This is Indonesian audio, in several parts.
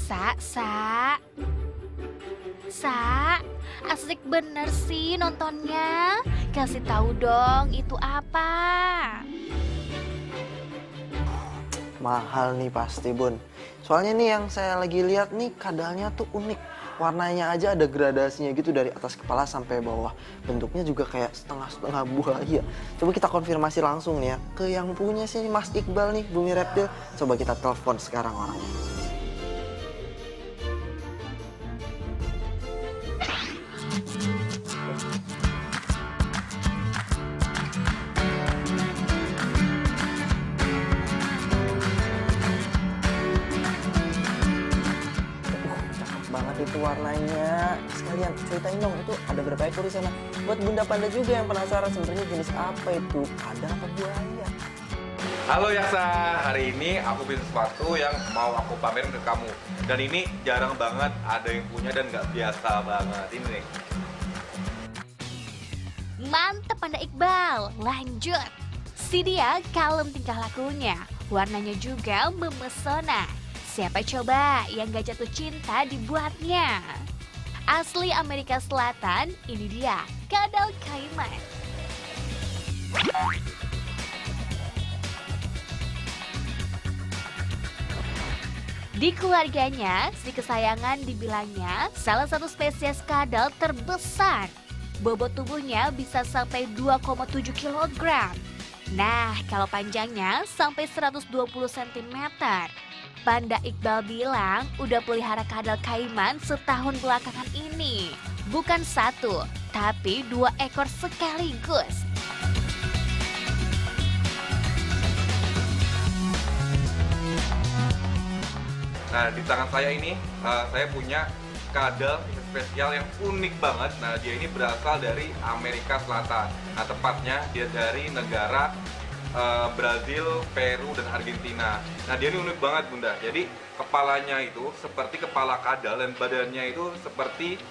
Sa, asik bener sih nontonnya. Kasih tahu dong itu apa? Mahal nih pasti, Bun. Soalnya nih yang saya lagi lihat nih kadalnya tuh unik. Warnanya aja ada gradasinya gitu dari atas kepala sampai bawah. Bentuknya juga kayak setengah-setengah buaya. Coba kita konfirmasi langsung nih ya ke yang punya sih Mas Iqbal nih, Bumi Reptil. Coba kita telepon sekarang orangnya. Cakep banget itu warnanya. Sekalian ceritain dong, itu ada berapa ekor di sana? Buat Bunda Panda juga yang penasaran sebenarnya jenis apa itu? Ada apa buaya? Halo Yaksa, hari ini aku bikin sesuatu yang mau aku pamerin ke kamu. Dan ini jarang banget ada yang punya dan nggak biasa banget. Ini nih. Mantep Panda Iqbal, lanjut. Si dia kalem tingkah lakunya, warnanya juga memesona. Siapa coba yang gak jatuh cinta dibuatnya? Asli Amerika Selatan, ini dia, kadal Kaiman. Di keluarganya, si kesayangan dibilangnya salah satu spesies kadal terbesar. Bobot tubuhnya bisa sampai 2,7 kg. Nah, kalau panjangnya sampai 120 cm. Panda Iqbal bilang udah pelihara kadal Kaiman setahun belakangan ini. Bukan satu, tapi 2 ekor sekaligus. Nah, di tangan saya ini, saya punya kadal spesial yang unik banget. Nah, dia ini berasal dari Amerika Selatan. Nah, tepatnya dia dari negara Brazil, Peru, dan Argentina. Nah, dia ini unik banget, Bunda. Jadi, kepalanya itu seperti kepala kadal dan badannya itu seperti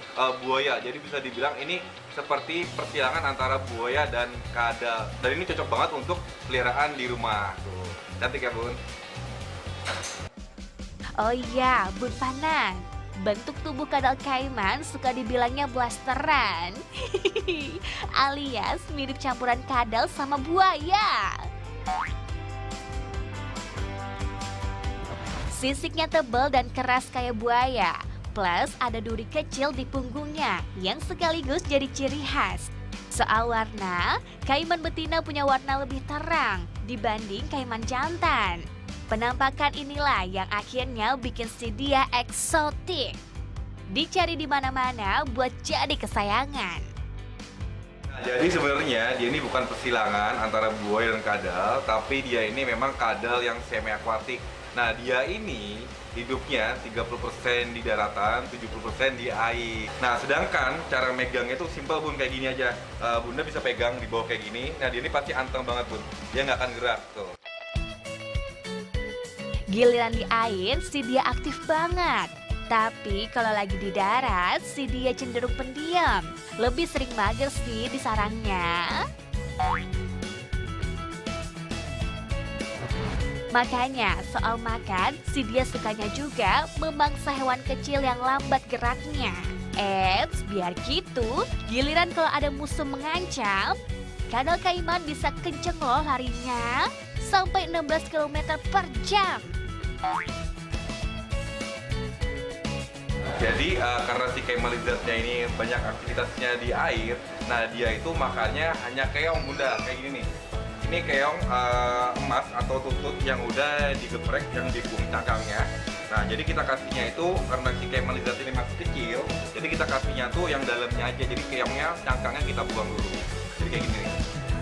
buaya. Jadi, bisa dibilang ini seperti persilangan antara buaya dan kadal. Dan ini cocok banget untuk peliharaan di rumah. Tuh, cantik ya, Bun? Oh iya, Bun Panan. Bentuk tubuh kadal Kaiman suka dibilangnya blasteran. Alias mirip campuran kadal sama buaya. Sisiknya tebal dan keras kayak buaya. Plus ada duri kecil di punggungnya yang sekaligus jadi ciri khas. Soal warna, Kaiman betina punya warna lebih terang dibanding Kaiman jantan. Penampakan inilah yang akhirnya bikin si dia eksotik. Dicari di mana-mana buat jadi kesayangan. Nah, jadi sebenarnya dia ini bukan persilangan antara buaya dan kadal, tapi dia ini memang kadal yang semi akuatik. Nah, dia ini hidupnya 30% di daratan, 70% di air. Nah, sedangkan cara megangnya itu simpel, Bun, kayak gini aja. Bunda bisa pegang di bawah kayak gini. Nah, dia ini pasti anteng banget, Bun. Dia nggak akan gerak tuh. Giliran di air, si dia aktif banget. Tapi kalau lagi di darat, si dia cenderung pendiam. Lebih sering mager sih di sarangnya. Makanya soal makan, si dia sukanya juga memangsa hewan kecil yang lambat geraknya. Eits, biar gitu, giliran kalau ada musuh mengancam, kadal Kaiman bisa kenceng loh larinya, sampai 16 km per jam. Jadi karena si Kaiman lizardnya ini banyak aktivitasnya di air, nah dia itu makannya hanya keong, Bunda, kayak gini nih. Ini keong emas atau tutut yang udah digeprek, yang dibuang cangkangnya. Nah, jadi kita kasihnya itu karena si Kaiman lizard ini masih kecil, jadi kita kasihnya tuh yang dalamnya aja. Jadi keongnya, cangkangnya kita buang dulu. Jadi kayak gini nih.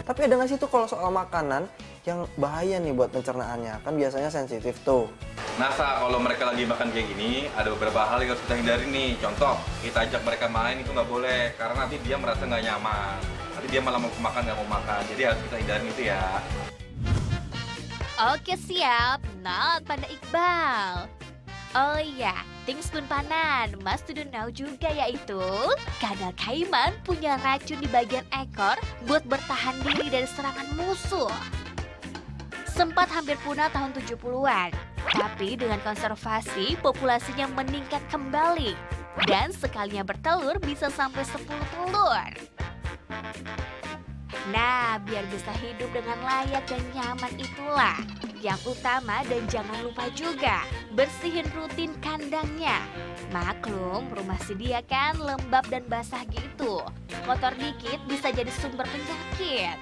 Tapi ada nggak sih tuh kalau soal makanan yang bahaya nih buat pencernaannya? Kan biasanya sensitif tuh. Nah, kalau mereka lagi makan kayak gini, ada beberapa hal yang harus kita hindari nih. Contoh, kita ajak mereka main itu nggak boleh, karena nanti dia merasa nggak nyaman. Nanti dia malah mau makan, nggak mau makan. Jadi harus kita hindari itu ya. Oke siap, not Panda Iqbal. Oh iya, things Bun Panan, Mas to know juga yaitu kadal Kaiman punya racun di bagian ekor buat bertahan diri dari serangan musuh. Sempat hampir punah tahun 70-an, Tapi dengan konservasi, populasinya meningkat kembali. Dan sekalinya bertelur bisa sampai 10 telur. Nah, biar bisa hidup dengan layak dan nyaman itulah yang utama, dan jangan lupa juga bersihin rutin kandangnya. Maklum, rumah si dia kan lembab dan basah gitu. Kotor dikit bisa jadi sumber penyakit.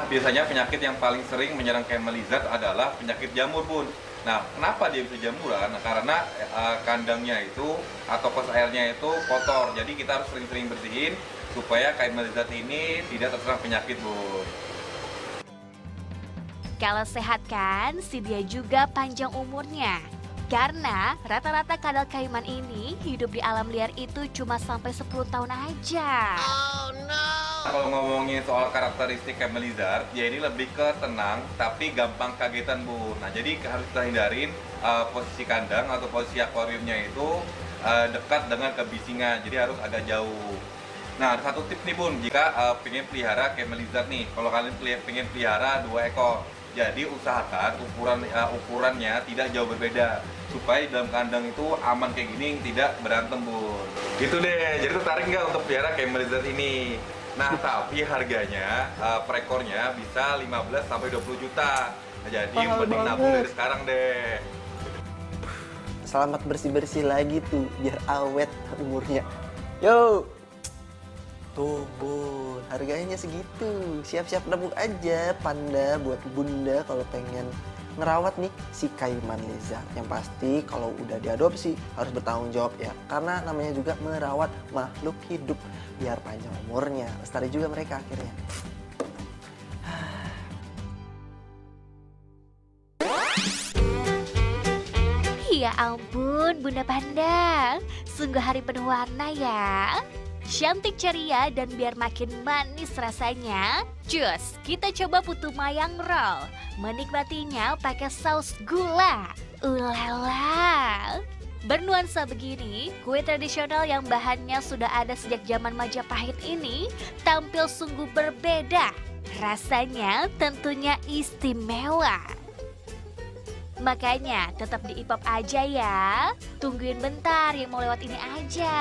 Biasanya penyakit yang paling sering menyerang camel lizard adalah penyakit jamur, Bun. Nah, kenapa dia bisa jamuran? Nah, karena kandangnya itu atau kos airnya itu kotor. Jadi kita harus sering-sering bersihin supaya camel lizard ini tidak terserang penyakit, Bun. Kalau sehat kan, si dia juga panjang umurnya. Karena rata-rata kadal Cayman ini hidup di alam liar itu cuma sampai 10 tahun aja. Kalau ngomongin soal karakteristik camel lizard, dia ini lebih ke tenang tapi gampang kagetan, Bu. Nah, jadi harus kita hindarin posisi kandang atau posisi akuariumnya itu dekat dengan kebisingan, jadi harus agak jauh. Nah, ada satu tips nih, Bun, jika pengen pelihara camel lizard nih. Kalau kalian pengen pelihara 2 ekor, jadi usahakan ukurannya tidak jauh berbeda supaya dalam kandang itu aman kayak gini, tidak berantem, Bun. Gitu deh. Jadi tertarik nggak untuk pelihara camel lizard ini? Nah, tapi harganya per ekornya bisa 15 sampai 20 juta. Nah, jadi Mahal mending nabung banget. dari sekarang deh. Selamat bersih-bersih lagi tuh, biar awet umurnya. Yo! Tuh, Bun, harganya segitu. Siap-siap nabung aja, Panda, buat Bunda kalau pengen ngerawat nih si Cayman lizard. Yang pasti kalau udah diadopsi harus bertanggung jawab ya. Karena namanya juga merawat makhluk hidup biar panjang umurnya. Lestari juga mereka akhirnya. Ya ampun, Bunda Panda. Sungguh hari penuh warna ya. Cantik ceria dan biar makin manis rasanya, cus, kita coba putu mayang roll. Menikmatinya pakai saus gula. Ulala. Bernuansa begini, kue tradisional yang bahannya sudah ada sejak zaman Majapahit ini tampil sungguh berbeda. Rasanya tentunya istimewa. Makanya tetap di ipop aja ya. Tungguin bentar yang mau lewat ini aja.